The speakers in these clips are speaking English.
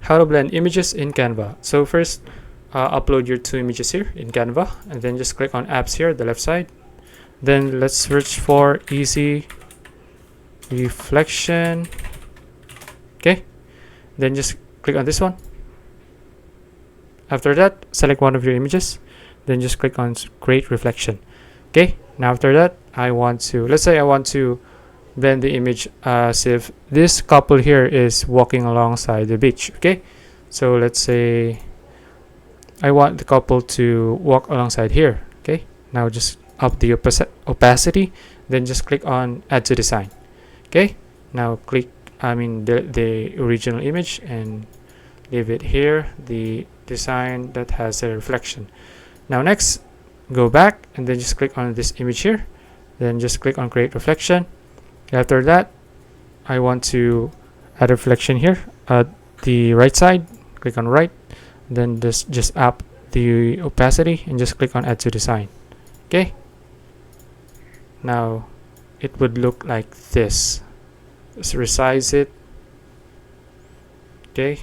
How to blend images in Canva. So first, upload your 2 images here in Canva, and then just click on apps here, the left side. Then let's search for easy reflection. Okay, then just click on this one. After that, select one of your images, then just click on create reflection. Okay, now after that, let's say I want to blend the image as if this couple here is walking alongside the beach. Okay, so let's say I want the couple to walk alongside here. Okay, now just up the opacity, then just click on add to design. Okay, now click the original image and leave it here, the design that has a reflection. Now next, go back and then just click on this image here, then just click on create reflection. After that, I want to add a reflection here at the right side. Click on right, then just up the opacity and just click on add to design. Okay, now it would look like this. Just resize it. Okay,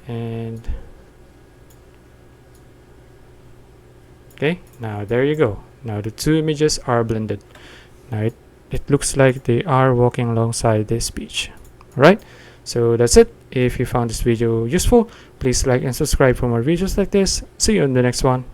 and okay, now there you go. Now the 2 images are blended. Now it looks like they are walking alongside this beach. Alright, so that's it. If you found this video useful, please like and subscribe for more videos like this. See you in the next one.